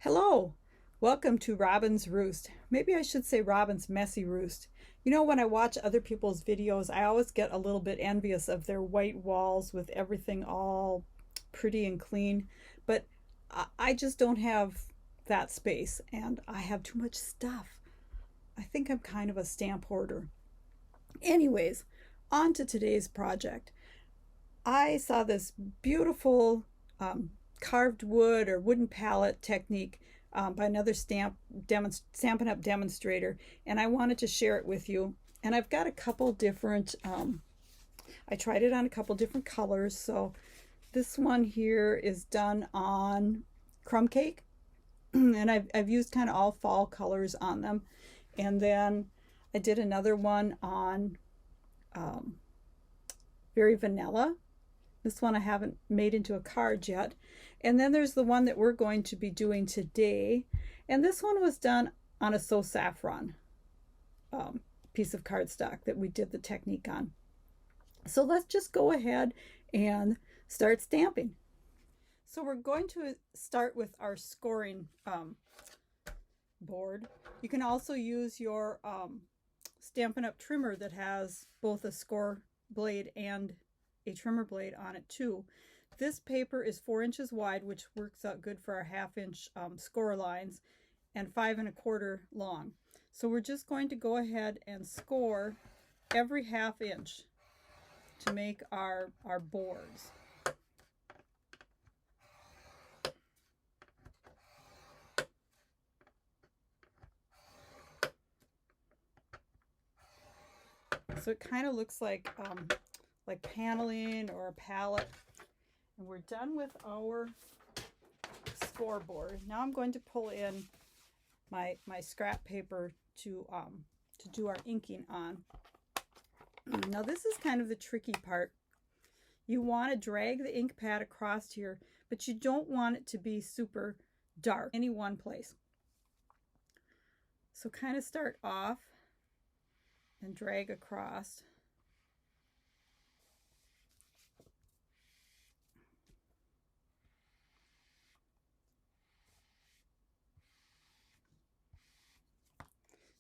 Hello, welcome to Robyn's Roost. Maybe I should say Robyn's Messy Roost. You know, when I watch other people's videos, I always get a little bit envious of their white walls with everything all pretty and clean, but I just don't have that space and I have too much stuff. I think I'm kind of a stamp hoarder. Anyways, on to today's project. I saw this beautiful carved wood or wooden palette technique by another Stampin' Up! Demonstrator, and I wanted to share it with you. And I've got a couple different, I tried it on a couple different colors. So this one here is done on crumb cake, and I've used kind of all fall colors on them. And then I did another one on very vanilla. This one I haven't made into a card yet. And then there's the one that we're going to be doing today. And this one was done on a So Saffron piece of cardstock that we did the technique on. So let's just go ahead and start stamping. So we're going to start with our scoring board. You can also use your Stampin' Up! Trimmer that has both a score blade and a trimmer blade on it too. This paper is 4 inches wide, which works out good for our 1/2 inch score lines, and 5 1/4 long. So we're just going to go ahead and score every 1/2 inch to make our boards. So it kind of looks like paneling or a palette. And we're done with our scoreboard. Now I'm going to pull in my scrap paper to do our inking on. Now this is kind of the tricky part. You want to drag the ink pad across here, but you don't want it to be super dark any one place. So kind of start off and drag across.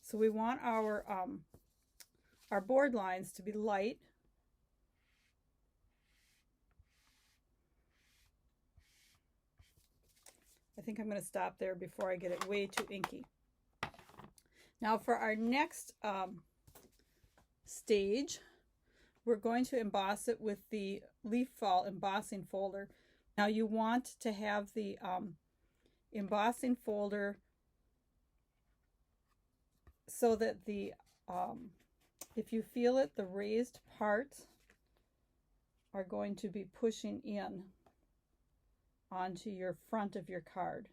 So we want our board lines to be light. I think I'm going to stop there before I get it way too inky. Now for our next stage, we're going to emboss it with the Leaf Fall embossing folder. Now you want to have the embossing folder so that the if you feel it, the raised parts are going to be pushing in onto your front of your card,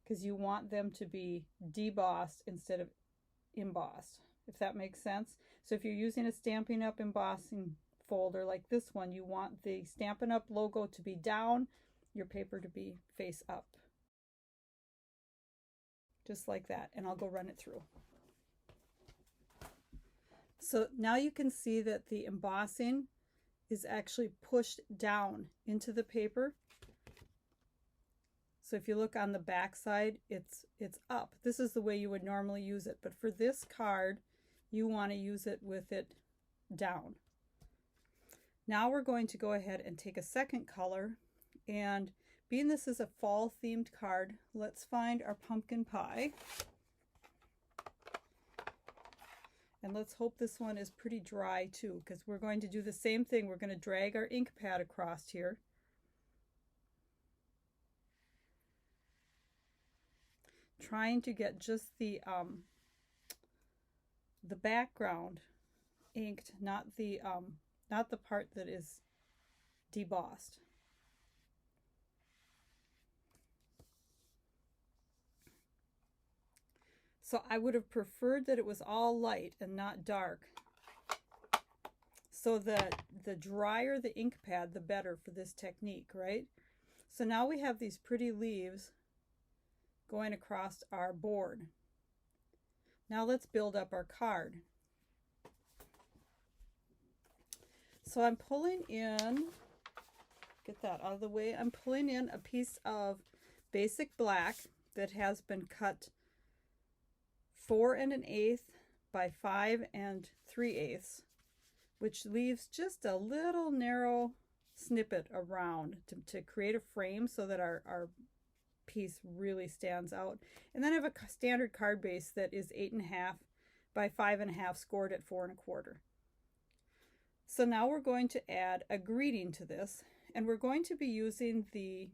because you want them to be debossed instead of embossed, if that makes sense. So if you're using a Stampin' Up! Embossing folder like this one, you want the Stampin' Up! Logo to be down, your paper to be face up. Just like that, and I'll go run it through. So now you can see that the embossing is actually pushed down into the paper. So if you look on the back side, it's up. This is the way you would normally use it, but for this card, you want to use it with it down. Now we're going to go ahead and take a second color, and being this is a fall themed card, let's find our pumpkin pie. And let's hope this one is pretty dry too, because we're going to do the same thing. We're going to drag our ink pad across here. Trying to get just the background inked, not the part that is debossed. So I would have preferred that it was all light and not dark. So the drier the ink pad, the better for this technique, right? So now we have these pretty leaves going across our board. Now let's build up our card. So I'm pulling in get that out of the way. I'm pulling in a piece of basic black that has been cut 4 1/8 by 5 3/8, which leaves just a little narrow snippet around to create a frame so that our piece really stands out. And then I have a standard card base that is 8 1/2 by 5 1/2 scored at 4 1/4. So now we're going to add a greeting to this, and we're going to be using the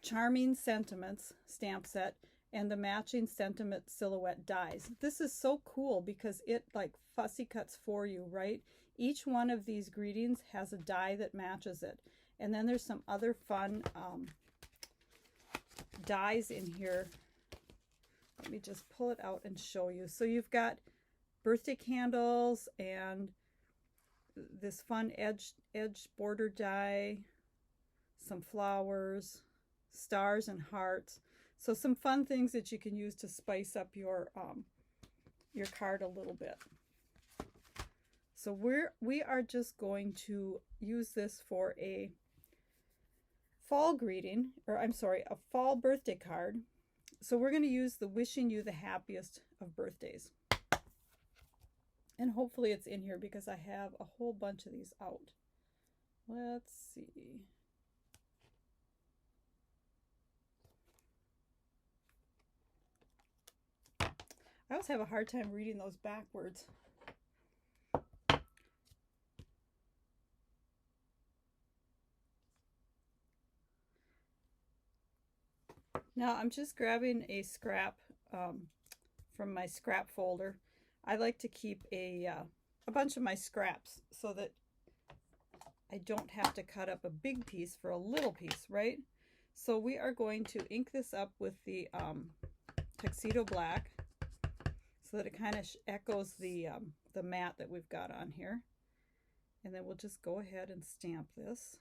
Charming Sentiments stamp set and the matching sentiment silhouette dies. This is so cool because it like fussy cuts for you, right? Each one of these greetings has a die that matches it. And then there's some other fun dies in here. Let me just pull it out and show you. So you've got birthday candles and this fun edge border die, some flowers, stars and hearts. So some fun things that you can use to spice up your card a little bit. So we are just going to use this for a fall greeting, or I'm sorry, a fall birthday card. So we're going to use the wishing you the happiest of birthdays. And hopefully it's in here because I have a whole bunch of these out. Let's see. I always have a hard time reading those backwards. Now I'm just grabbing a scrap from my scrap folder. I like to keep a bunch of my scraps so that I don't have to cut up a big piece for a little piece, right? So we are going to ink this up with the Tuxedo Black so that it kind of echoes the matte that we've got on here. And then we'll just go ahead and stamp this.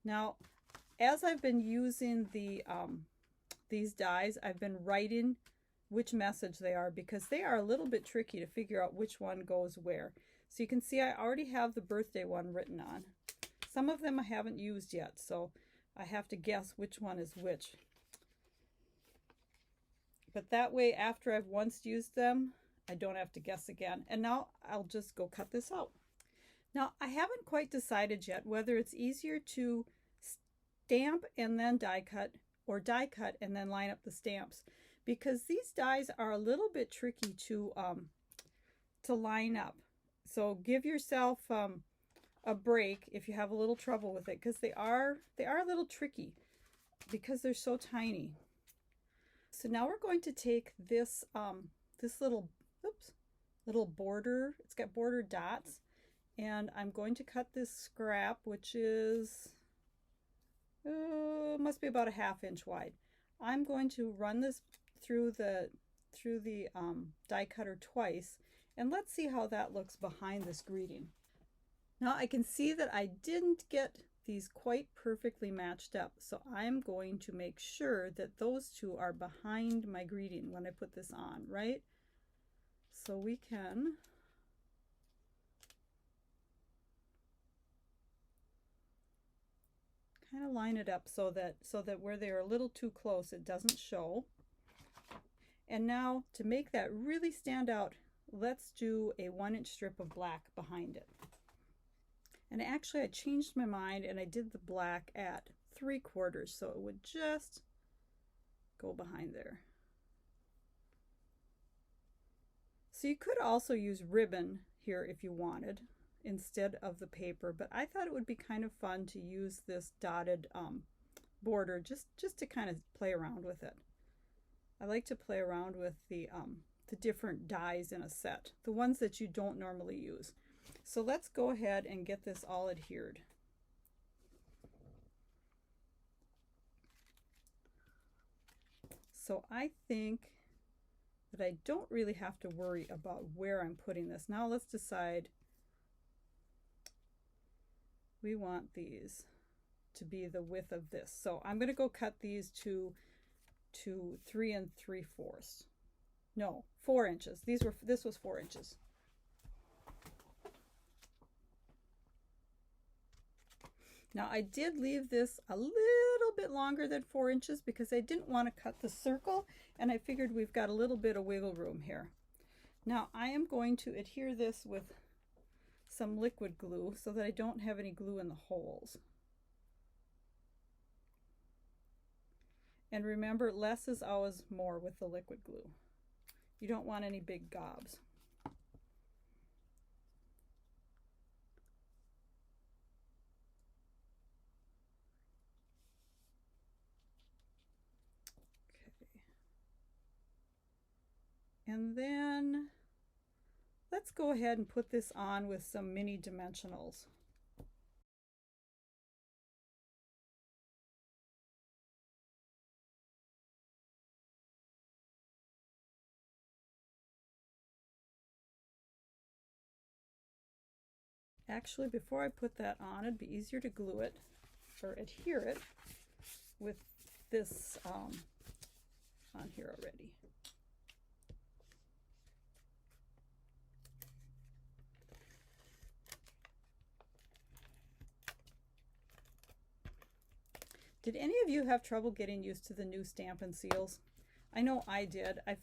Now, as I've been using these dies, I've been writing which message they are because they are a little bit tricky to figure out which one goes where. So you can see I already have the birthday one written on. Some of them I haven't used yet, so I have to guess which one is which. But that way, after I've once used them, I don't have to guess again. And now I'll just go cut this out. Now, I haven't quite decided yet whether it's easier to stamp and then die cut or die cut and then line up the stamps, because these dies are a little bit tricky to line up. So give yourself a break if you have a little trouble with it, because they are a little tricky because they're so tiny. So now we're going to take this this little border. It's got border dots. And I'm going to cut this scrap, which is, must be about a 1/2 inch wide. I'm going to run this through the die cutter twice, and let's see how that looks behind this greeting. Now I can see that I didn't get these quite perfectly matched up, so I'm going to make sure that those two are behind my greeting when I put this on, right? So we can kind of line it up so that where they're a little too close, it doesn't show. And now to make that really stand out, let's do a 1-inch strip of black behind it. And actually I changed my mind and I did the black at 3/4, so it would just go behind there. So you could also use ribbon here if you wanted instead of the paper, but I thought it would be kind of fun to use this dotted border just to kind of play around with it. I like to play around with the different dies in a set, the ones that you don't normally use. So let's go ahead and get this all adhered. So I think that I don't really have to worry about where I'm putting this. Now let's decide. We want these to be the width of this. So I'm going to go cut these to 3 3/4. No, 4 inches. This was 4 inches. Now I did leave this a little bit longer than 4 inches because I didn't want to cut the circle, and I figured we've got a little bit of wiggle room here. Now I am going to adhere this with some liquid glue so that I don't have any glue in the holes. And remember, less is always more with the liquid glue. You don't want any big gobs. Okay. And then let's go ahead and put this on with some mini dimensionals. Actually, before I put that on, it'd be easier to glue it or adhere it with this on here already. Did any of you have trouble getting used to the new Stampin' Seals? I know I did. I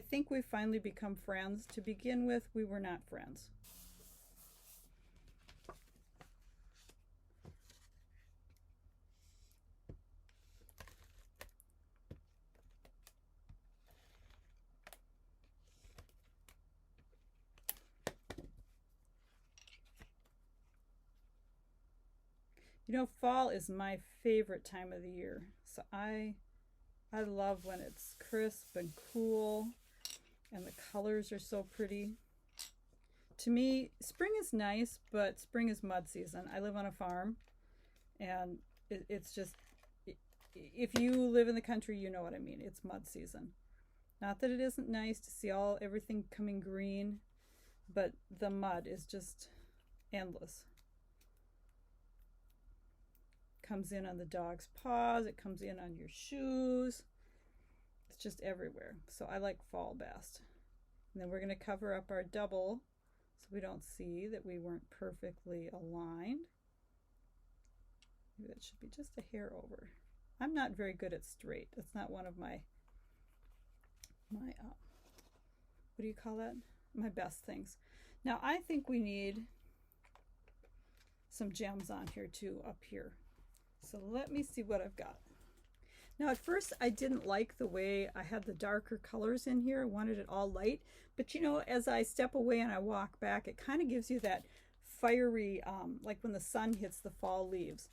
think we've finally become friends. To begin with, we were not friends. You know, fall is my favorite time of the year. So I love when it's crisp and cool and the colors are so pretty. To me, spring is nice, but spring is mud season. I live on a farm, and it's just, if you live in the country, you know what I mean. It's mud season. Not that it isn't nice to see everything coming green, but the mud is just endless. Comes in on the dog's paws, it comes in on your shoes. It's just everywhere. So I like fall best. And then we're going to cover up our double so we don't see that we weren't perfectly aligned. Maybe that should be just a hair over. I'm not very good at straight. That's not one of my what do you call that? My best things. Now I think we need some gems on here too, up here. So let me see what I've got. Now at first I didn't like the way I had the darker colors in here. I wanted it all light. But you know, as I step away and I walk back, it kind of gives you that fiery, like when the sun hits the fall leaves.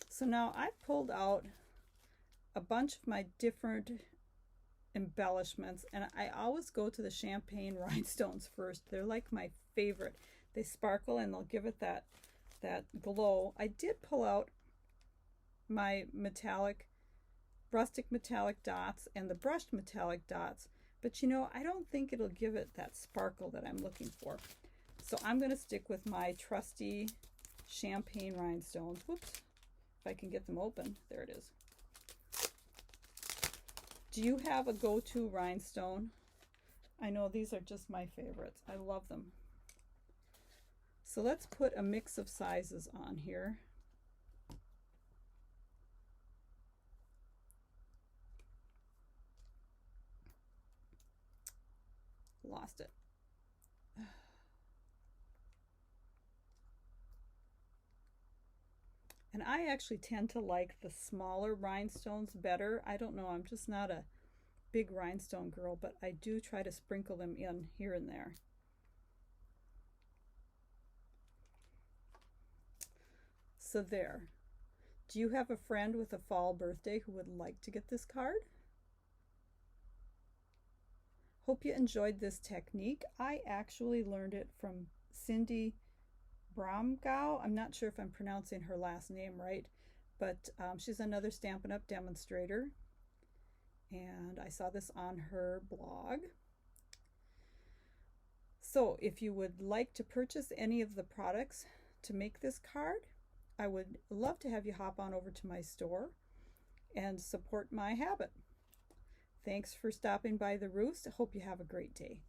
So now I've pulled out a bunch of my different embellishments, and I always go to the champagne rhinestones first. They're like my favorite. They sparkle and they'll give it that glow. I did pull out my rustic metallic dots and the brushed metallic dots, but you know, I don't think it'll give it that sparkle that I'm looking for. So I'm going to stick with my trusty champagne rhinestones. Whoops, if I can get them open. There it is. Do you have a go-to rhinestone? I know these are just my favorites. I love them. So let's put a mix of sizes on here. Lost it. And I actually tend to like the smaller rhinestones better. I don't know, I'm just not a big rhinestone girl, but I do try to sprinkle them in here and there. So there. Do you have a friend with a fall birthday who would like to get this card? Hope you enjoyed this technique. I actually learned it from Cindy Bromgau. I'm not sure if I'm pronouncing her last name right, but she's another Stampin' Up! Demonstrator. And I saw this on her blog. So if you would like to purchase any of the products to make this card, I would love to have you hop on over to my store and support my habit. Thanks for stopping by the Roost. I hope you have a great day.